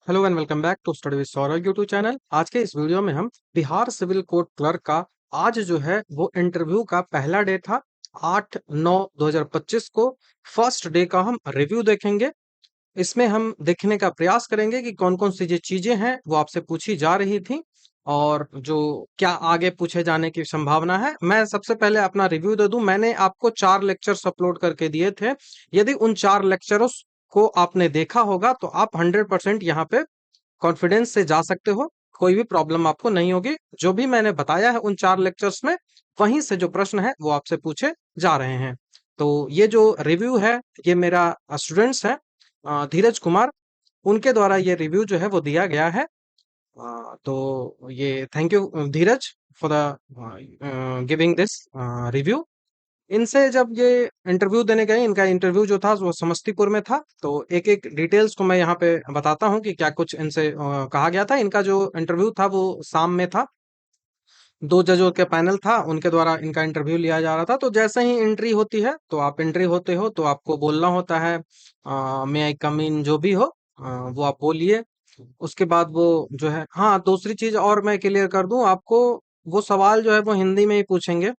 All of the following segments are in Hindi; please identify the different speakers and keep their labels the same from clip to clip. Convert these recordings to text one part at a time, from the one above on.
Speaker 1: Hello and welcome back to study with Saurabh YouTube channel. आज के इस वीडियो में हम बिहार सिविल कोर्ट क्लर्क का आज जो है वो इंटरव्यू का पहला डे था। 8/9/2025 को फर्स्ट डे का हम रिव्यू देखेंगे। इसमें हम देखने का प्रयास करेंगे कि कौन कौन सी जो चीजें हैं वो आपसे पूछी जा रही थी और जो क्या आगे पूछे जाने की संभावना है। मैं सबसे पहले अपना रिव्यू दे दूं। मैंने आपको 4 लेक्चर्स अपलोड करके दिए थे। यदि उन 4 लेक्चर्स को आपने देखा होगा तो आप 100% यहाँ पे कॉन्फिडेंस से जा सकते हो। कोई भी प्रॉब्लम आपको नहीं होगी। जो भी मैंने बताया है उन 4 लेक्चर्स में, वहीं से जो प्रश्न है वो आपसे पूछे जा रहे हैं। तो ये जो रिव्यू है, ये मेरा स्टूडेंट्स है धीरज कुमार, उनके द्वारा ये रिव्यू जो है वो दिया गया है। तो ये thank you Dheeraj for the giving this review. इनसे जब ये इंटरव्यू देने गए, इनका इंटरव्यू जो था वो समस्तीपुर में था। तो एक एक डिटेल्स को मैं यहाँ पे बताता हूँ कि क्या कुछ इनसे कहा गया था। इनका जो इंटरव्यू था वो शाम में था। 2 जजों के पैनल था, उनके द्वारा इनका इंटरव्यू लिया जा रहा था। तो जैसे ही एंट्री होती है तो आप एंट्री होते हो तो आपको बोलना होता है मे आई कम इन, जो भी हो वो आप बोलिए। उसके बाद वो जो है, हाँ दूसरी चीज और मैं क्लियर कर दूं आपको, वो सवाल जो है वो हिंदी में ही पूछेंगे।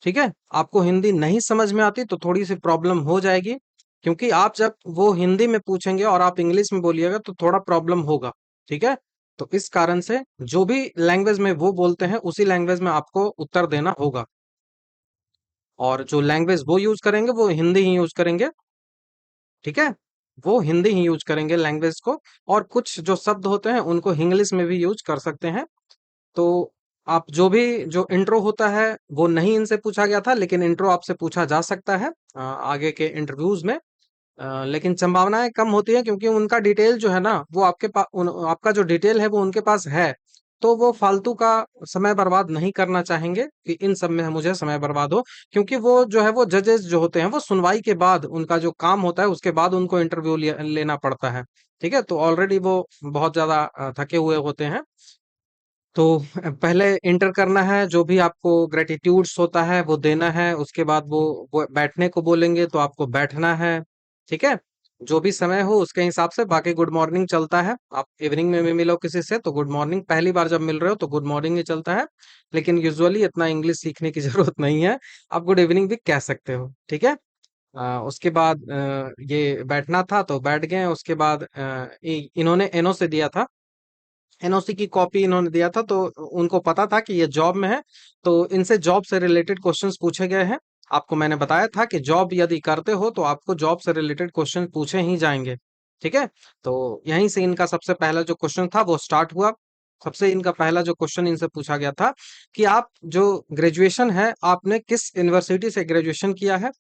Speaker 1: ठीक है, आपको हिंदी नहीं समझ में आती तो थोड़ी सी प्रॉब्लम हो जाएगी, क्योंकि आप जब वो हिंदी में पूछेंगे और आप इंग्लिश में बोलिएगा तो थोड़ा प्रॉब्लम होगा। ठीक है, तो इस कारण से जो भी लैंग्वेज में वो बोलते हैं उसी लैंग्वेज में आपको उत्तर देना होगा। और जो लैंग्वेज वो यूज करेंगे वो हिंदी ही यूज करेंगे। ठीक है, वो हिंदी ही यूज करेंगे लैंग्वेज को। और कुछ जो शब्द होते हैं उनको इंग्लिश में भी यूज कर सकते हैं। तो आप जो भी, जो इंट्रो होता है वो नहीं इनसे पूछा गया था, लेकिन इंट्रो आपसे पूछा जा सकता है आगे के इंटरव्यूज में। लेकिन संभावनाएं कम होती है, क्योंकि उनका डिटेल जो है ना वो आपके पास, आपका जो डिटेल है वो उनके पास है। तो वो फालतू का समय बर्बाद नहीं करना चाहेंगे कि इन सब में मुझे समय बर्बाद हो। क्योंकि वो जो है वो जजेस जो होते हैं वो सुनवाई के बाद, उनका जो काम होता है उसके बाद उनको इंटरव्यू लेना पड़ता है। ठीक है, तो ऑलरेडी वो बहुत ज्यादा थके हुए होते हैं। तो पहले इंटर करना है, जो भी आपको ग्रेटिट्यूड्स होता है वो देना है। उसके बाद वो बैठने को बोलेंगे तो आपको बैठना है। ठीक है, जो भी समय हो उसके हिसाब से। बाकी गुड मॉर्निंग चलता है, आप इवनिंग में भी मिलो किसी से तो गुड मॉर्निंग, पहली बार जब मिल रहे हो तो गुड मॉर्निंग ही चलता है। लेकिन यूजुअली इतना इंग्लिश सीखने की जरूरत नहीं है, आप गुड इवनिंग भी कह सकते हो। ठीक है, उसके बाद ये बैठना था तो बैठ गए। उसके बाद इन्होंने एनओ से दिया था, एनओसी की कॉपी इन्होंने दिया था, तो उनको पता था कि ये जॉब में है। तो इनसे जॉब से रिलेटेड क्वेश्चंस पूछे गए हैं। आपको मैंने बताया था कि जॉब यदि करते हो तो आपको जॉब से रिलेटेड क्वेश्चन पूछे ही जाएंगे। ठीक है, तो यहीं से इनका सबसे पहला जो क्वेश्चन था वो स्टार्ट हुआ। सबसे इनका पहला जो क्वेश्चन इनसे पूछा गया था कि आप जो ग्रेजुएशन है, आपने किस यूनिवर्सिटी से ग्रेजुएशन किया है।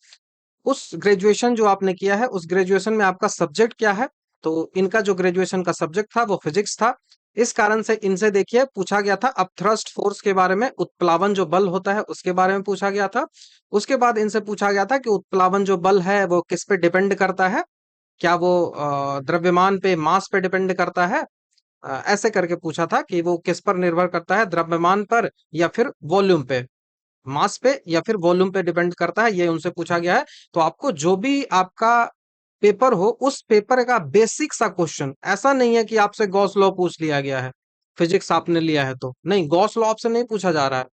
Speaker 1: उस ग्रेजुएशन जो आपने किया है उस ग्रेजुएशन में आपका सब्जेक्ट क्या है। तो इनका जो ग्रेजुएशन का सब्जेक्ट था वो फिजिक्स था। इस कारण से इनसे देखिए पूछा गया था अब थ्रस्ट फोर्स के बारे में, उत्प्लावन जो बल होता है उसके बारे में पूछा गया था। उसके बाद इनसे पूछा गया था कि उत्प्लावन जो बल है वो किस पे डिपेंड करता है। क्या वो द्रव्यमान पे, मास पे डिपेंड करता है। ऐसे करके पूछा था कि वो किस पर निर्भर करता है, द्रव्यमान पर या फिर वॉल्यूम पे, मास पे या फिर वॉल्यूम पे डिपेंड करता है, ये उनसे पूछा गया है। तो आपको जो भी आपका पेपर हो उस पेपर का बेसिक सा क्वेश्चन, ऐसा नहीं है कि आपसे गॉस लॉ पूछ लिया गया है, फिजिक्स आपने लिया है तो नहीं, गॉस लॉ आपसे नहीं पूछा जा रहा है।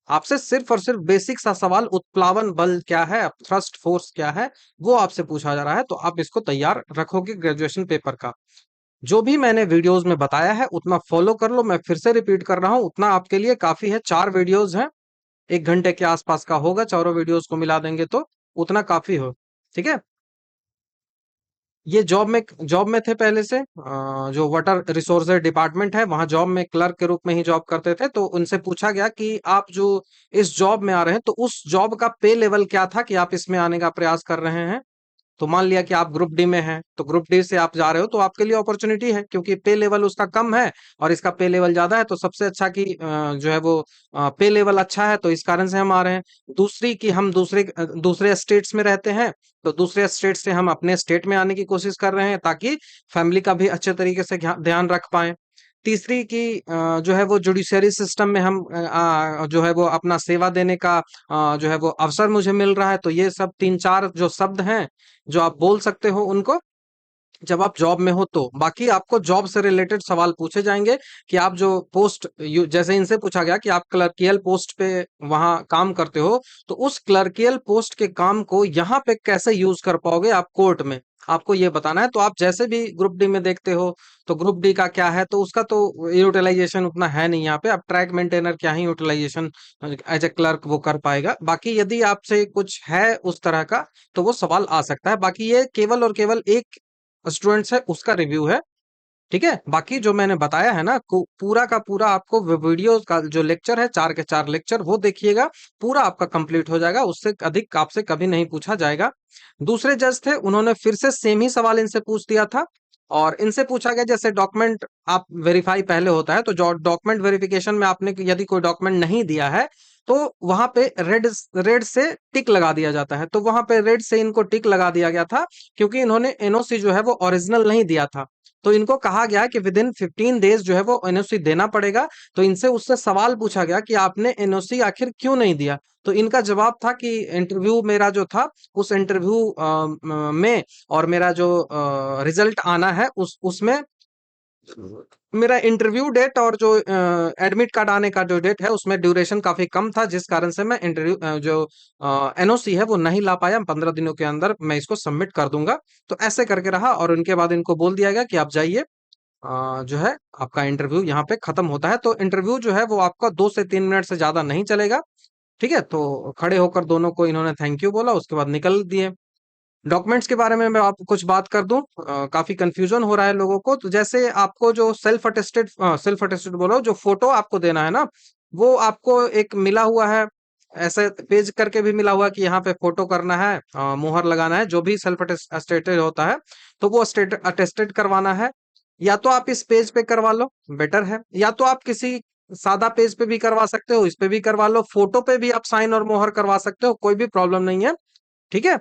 Speaker 1: आपसे सिर्फ और सिर्फ बेसिक सा सवाल, उत्प्लावन बल क्या है, थ्रस्ट फोर्स क्या है, वो आपसे पूछा जा रहा है। तो आप इसको तैयार रखोगे ग्रेजुएशन पेपर का। जो भी मैंने वीडियोस में बताया है उतना फॉलो कर लो। मैं फिर से रिपीट कर रहा हूं, उतना आपके लिए काफी है। 4 वीडियोस हैं, 1 घंटे के आसपास का होगा, चारों वीडियोस को मिला देंगे तो उतना काफी हो। ठीक है, ये जॉब में थे पहले से, जो वाटर रिसोर्सेज डिपार्टमेंट है वहां जॉब में क्लर्क के रूप में ही जॉब करते थे। तो उनसे पूछा गया कि आप जो इस जॉब में आ रहे हैं तो उस जॉब का पे लेवल क्या था कि आप इसमें आने का प्रयास कर रहे हैं। तो मान लिया कि आप ग्रुप डी में हैं, तो ग्रुप डी से आप जा रहे हो तो आपके लिए अपॉर्चुनिटी है, क्योंकि पे लेवल उसका कम है और इसका पे लेवल ज्यादा है। तो सबसे अच्छा की जो है वो पे लेवल अच्छा है, तो इस कारण से हम आ रहे हैं। दूसरी कि हम दूसरे स्टेट्स में रहते हैं, तो दूसरे स्टेट से हम अपने स्टेट में आने की कोशिश कर रहे हैं ताकि फैमिली का भी अच्छे तरीके से ध्यान रख पाए। तीसरी की जो है वो जुडिशरी सिस्टम में हम जो है वो अपना सेवा देने का जो है वो अवसर मुझे मिल रहा है। तो ये सब 3-4 जो शब्द हैं जो आप बोल सकते हो उनको, जब आप जॉब में हो तो। बाकी आपको जॉब से रिलेटेड सवाल पूछे जाएंगे कि आप जो पोस्ट, जैसे इनसे पूछा गया कि आप क्लर्कियल पोस्ट पे वहां काम करते हो, तो उस क्लर्कियल पोस्ट के काम को यहाँ पे कैसे यूज कर पाओगे आप कोर्ट में, आपको ये बताना है। तो आप जैसे भी ग्रुप डी में देखते हो, तो ग्रुप डी का क्या है, तो उसका तो यूटिलाइजेशन उतना है नहीं यहाँ पे। आप ट्रैक मेंटेनर क्या ही यूटिलाइजेशन एज ए क्लर्क वो कर पाएगा। बाकी यदि आपसे कुछ है उस तरह का, तो वो सवाल आ सकता है। बाकी ये केवल और केवल एक स्टूडेंट्स है उसका रिव्यू है, ठीक है। बाकी जो मैंने बताया है ना, पूरा का पूरा आपको वीडियो का जो लेक्चर है, 4 के 4 लेक्चर, वो देखिएगा, पूरा आपका कंप्लीट हो जाएगा। उससे अधिक आपसे कभी नहीं पूछा जाएगा। दूसरे जज थे, उन्होंने फिर से सेम ही सवाल इनसे पूछ दिया था, और इनसे पूछा गया जैसे डॉक्यूमेंट आप वेरीफाई पहले होता है, तो जो डॉक्यूमेंट वेरिफिकेशन में आपने यदि कोई डॉक्यूमेंट नहीं दिया है, तो वहां पे रेड रेड से टिक लगा दिया जाता है। तो वहां पे रेड से इनको टिक लगा दिया गया था, क्योंकि इन्होंने एनओसी जो है वो ओरिजिनल नहीं दिया था। तो इनको कहा गया कि विद इन 15 डेज जो है वो एनओसी देना पड़ेगा। तो इनसे उससे सवाल पूछा गया कि आपने एनओसी आखिर क्यों नहीं दिया। तो इनका जवाब था कि इंटरव्यू मेरा जो था, उस इंटरव्यू में, और मेरा जो रिजल्ट आना है उसमें मेरा इंटरव्यू डेट और जो एडमिट कार्ड आने का जो डेट है, उसमें ड्यूरेशन काफी कम था, जिस कारण से मैं इंटरव्यू जो एनओसी है वो नहीं ला पाया। 15 दिनों के अंदर मैं इसको सबमिट कर दूंगा। तो ऐसे करके रहा, और उनके बाद इनको बोल दिया गया कि आप जाइए, जो है आपका इंटरव्यू यहाँ पे खत्म होता है। तो इंटरव्यू जो है वो आपका 2 से 3 मिनट से ज्यादा नहीं चलेगा, ठीक है। तो खड़े होकर दोनों को इन्होंने थैंक यू बोला, उसके बाद निकल दिए। डॉक्यूमेंट्स के बारे में मैं आपको कुछ बात कर दूं, काफी कंफ्यूजन हो रहा है लोगों को। तो जैसे आपको जो सेल्फ अटेस्टेड बोलो, जो फोटो आपको देना है ना, वो आपको एक मिला हुआ है, ऐसे पेज करके भी मिला हुआ कि यहाँ पे फोटो करना है, मुहर लगाना है, जो भी सेल्फ अटेस्टेड होता है, तो वो अटेस्टेड करवाना है। या तो आप इस पेज पे करवा लो, बेटर है, या तो आप किसी सादा पेज पे भी करवा सकते हो, इस पे भी करवा लो, फोटो पे भी आप साइन और मोहर करवा सकते हो, कोई भी प्रॉब्लम नहीं है, ठीक है।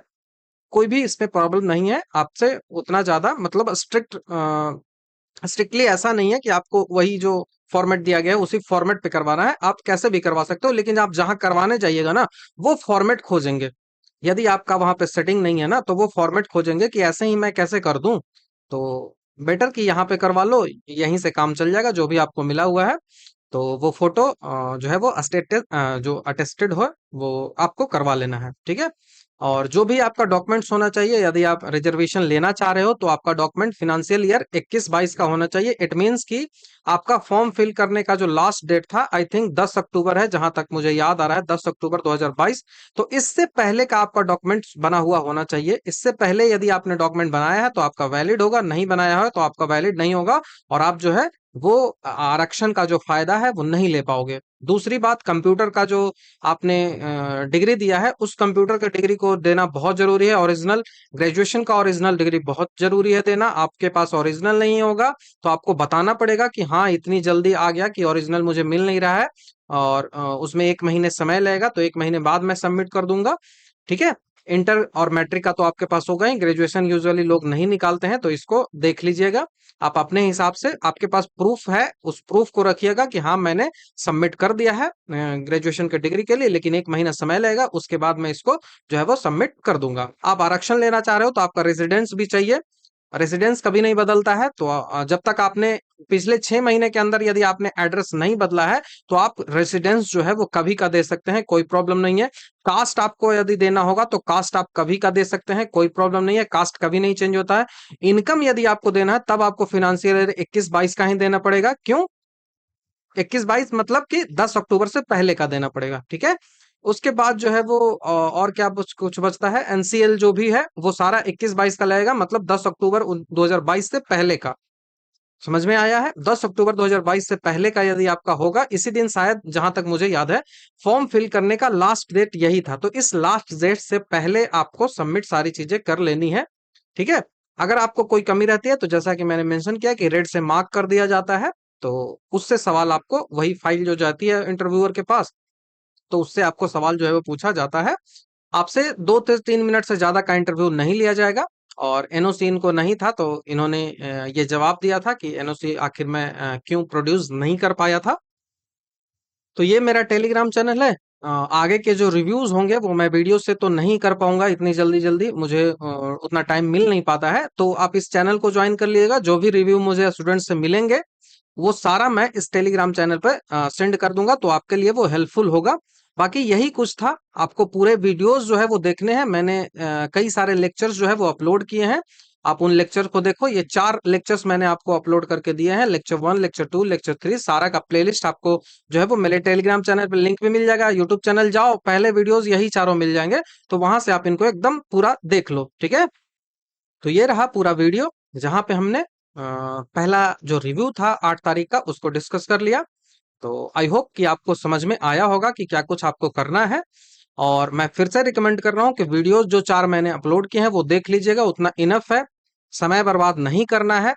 Speaker 1: कोई भी इसमें प्रॉब्लम नहीं है आपसे उतना ज्यादा, मतलब स्ट्रिक्टली ऐसा नहीं है कि आपको वही जो फॉर्मेट दिया गया है उसी फॉर्मेट पे करवाना है, आप कैसे भी करवा सकते हो। लेकिन आप जहां करवाने जाइएगा ना, वो फॉर्मेट खोजेंगे। यदि आपका वहां पे सेटिंग नहीं है ना, तो वो फॉर्मेट खोजेंगे कि ऐसे ही मैं कैसे कर दूं। तो बेटर कि यहाँ पे करवा लो, यहीं से काम चल जाएगा, जो भी आपको मिला हुआ है। तो वो फोटो जो है वो जो अटेस्टेड हो, वो आपको करवा लेना है, ठीक है। और जो भी आपका डॉक्यूमेंट्स होना चाहिए, यदि आप रिजर्वेशन लेना चाह रहे हो, तो आपका डॉक्यूमेंट फिनेंशियल ईयर 21-22 का होना चाहिए। इट मींस कि आपका फॉर्म फिल करने का जो लास्ट डेट था, आई थिंक 10 अक्टूबर है, जहां तक मुझे याद आ रहा है, 10 अक्टूबर 2022। तो इससे पहले का आपका डॉक्यूमेंट बना हुआ होना चाहिए। इससे पहले यदि आपने डॉक्यूमेंट बनाया है तो आपका वैलिड होगा, नहीं बनाया है तो आपका वैलिड नहीं होगा, और आप जो है वो आरक्षण का जो फायदा है वो नहीं ले पाओगे। दूसरी बात, कंप्यूटर का जो आपने डिग्री दिया है, उस कंप्यूटर के डिग्री को देना बहुत जरूरी है, ओरिजिनल। ग्रेजुएशन का ओरिजिनल डिग्री बहुत जरूरी है देना। आपके पास ओरिजिनल नहीं होगा, तो आपको बताना पड़ेगा कि हाँ, इतनी जल्दी आ गया कि ओरिजिनल मुझे मिल नहीं रहा है, और उसमें 1 महीने समय लगेगा, तो 1 महीने बाद मैं सबमिट कर दूंगा, ठीक है। इंटर और मैट्रिक का तो आपके पास होगा ही, ग्रेजुएशन यूजुअली लोग नहीं निकालते हैं, तो इसको देख लीजिएगा। आप अपने हिसाब से, आपके पास प्रूफ है, उस प्रूफ को रखिएगा कि हाँ, मैंने सबमिट कर दिया है ग्रेजुएशन के डिग्री के लिए, लेकिन 1 महीना समय लगेगा, उसके बाद मैं इसको जो है वो सबमिट कर दूंगा। आप आरक्षण लेना चाह रहे हो, तो आपका रेजिडेंस भी चाहिए। रेजिडेंस कभी नहीं बदलता है, तो जब तक आपने पिछले 6 महीने के अंदर यदि आपने एड्रेस नहीं बदला है, तो आप रेसिडेंस जो है वो कभी का दे सकते हैं, कोई प्रॉब्लम नहीं है। कास्ट आपको यदि देना होगा, तो कास्ट आप कभी का दे सकते हैं, कोई प्रॉब्लम नहीं है, कास्ट कभी नहीं चेंज होता है। इनकम यदि आपको देना है, तब आपको फाइनेंशियल ईयर 21-22 का ही देना पड़ेगा। क्यों 21-22? मतलब कि 10 अक्टूबर से पहले का देना पड़ेगा, ठीक है। उसके बाद जो है वो और क्या कुछ बचता है, एनसीएल जो भी है वो सारा 21-22 का लगेगा, मतलब 10 अक्टूबर 2022 से पहले का। समझ में आया है? 10 अक्टूबर 2022 से पहले का यदि आपका होगा, इसी दिन शायद, जहां तक मुझे याद है, फॉर्म फिल करने का लास्ट डेट यही था। तो इस लास्ट डेट से पहले आपको सबमिट सारी चीजें कर लेनी है, ठीक है। अगर आपको कोई कमी रहती है, तो जैसा कि मैंने मेंशन किया कि रेड से मार्क कर दिया जाता है, तो उससे सवाल आपको, वही फाइल जो जाती है इंटरव्यूअर के पास, तो उससे आपको सवाल जो है वो पूछा जाता है। आपसे 2 से 3 मिनट से ज्यादा का इंटरव्यू नहीं लिया जाएगा। और एनओसी इनको नहीं था, तो इन्होंने ये जवाब दिया था कि एनओसी आखिर मैं क्यों प्रोड्यूस नहीं कर पाया था। तो ये मेरा टेलीग्राम चैनल है, आगे के जो रिव्यूज होंगे वो मैं वीडियो से तो नहीं कर पाऊंगा इतनी जल्दी जल्दी, मुझे उतना टाइम मिल नहीं पाता है। तो आप इस चैनल को ज्वाइन कर लीजिएगा, जो भी रिव्यू मुझे स्टूडेंट से मिलेंगे वो सारा मैं इस टेलीग्राम चैनल पे सेंड कर दूंगा, तो आपके लिए वो हेल्पफुल होगा। बाकी यही कुछ था, आपको पूरे वीडियोस जो है वो देखने हैं। मैंने कई सारे लेक्चर्स जो है वो अपलोड किए हैं, आप उन लेक्चर को देखो। ये 4 लेक्चर्स मैंने आपको अपलोड करके दिए हैं, लेक्चर 1, लेक्चर 2, लेक्चर 3, सारा का प्लेलिस्ट आपको जो है वो मेरे टेलीग्राम चैनल पे लिंक भी मिल जाएगा। यूट्यूब चैनल जाओ, पहले वीडियोस यही चारों मिल जाएंगे, तो वहां से आप इनको एकदम पूरा देख लो, ठीक है। तो ये रहा पूरा वीडियो, जहां पे हमने पहला जो रिव्यू था 8 तारीख का उसको डिस्कस कर लिया। तो आई होप कि आपको समझ में आया होगा कि क्या कुछ आपको करना है। और मैं फिर से रिकमेंड कर रहा हूँ कि वीडियोस जो 4 मैंने अपलोड किए हैं वो देख लीजिएगा, उतना इनफ है। समय बर्बाद नहीं करना है,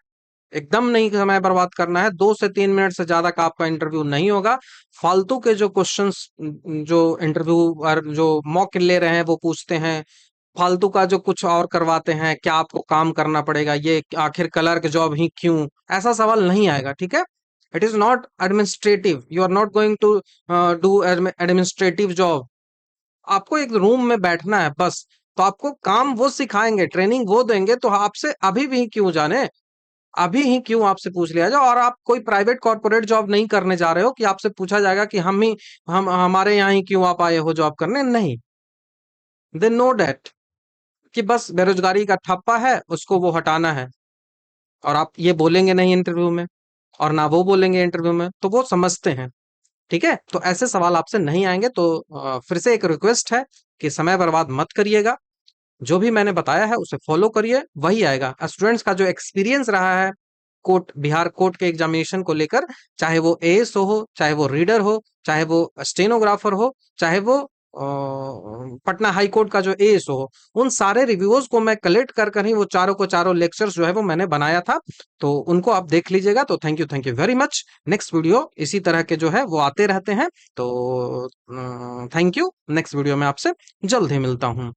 Speaker 1: एकदम नहीं समय बर्बाद करना है। 2 से 3 मिनट से ज्यादा का आपका इंटरव्यू नहीं होगा। फालतू के जो क्वेश्चंस जो इंटरव्यू और जो मॉक ले रहे हैं वो पूछते हैं, फालतू का जो कुछ और करवाते हैं, क्या आपको काम करना पड़ेगा, ये आखिर क्लर्क जॉब ही क्यों, ऐसा सवाल नहीं आएगा, ठीक है। It is not administrative, you are not going to do administrative job. आपको एक रूम में बैठना है बस। तो आपको काम वो सिखाएंगे, ट्रेनिंग वो देंगे, तो आपसे अभी भी क्यों जाने, अभी ही क्यों आपसे पूछ लिया जाए। और आप कोई प्राइवेट कॉर्पोरेट जॉब नहीं करने जा रहे हो कि आपसे पूछा जाएगा कि हम हमारे यहाँ ही क्यों आप आए हो जॉब करने, नहीं। दे नो डेट कि बस बेरोजगारी का ठप्पा है, उसको वो हटाना है। और आप ये बोलेंगे नहीं इंटरव्यू में, और ना वो बोलेंगे इंटरव्यू में, तो वो समझते हैं, ठीक है। तो ऐसे सवाल आपसे नहीं आएंगे। तो फिर से एक रिक्वेस्ट है कि समय बर्बाद मत करिएगा, जो भी मैंने बताया है उसे फॉलो करिए, वही आएगा। स्टूडेंट्स का जो एक्सपीरियंस रहा है कोर्ट, बिहार कोर्ट के एग्जामिनेशन को लेकर, चाहे वो एएस हो, चाहे वो रीडर हो, चाहे वो स्टेनोग्राफर हो, चाहे वो पटना हाई कोर्ट का जो एएस हो, उन सारे रिव्यूज को मैं कलेक्ट कर कर ही वो चारों को चारों लेक्चर्स जो है वो मैंने बनाया था। तो उनको आप देख लीजिएगा। तो thank you very much. Next video इसी तरह के जो है वो आते रहते हैं। तो थैंक यू, नेक्स्ट वीडियो में आपसे जल्द ही मिलता हूँ।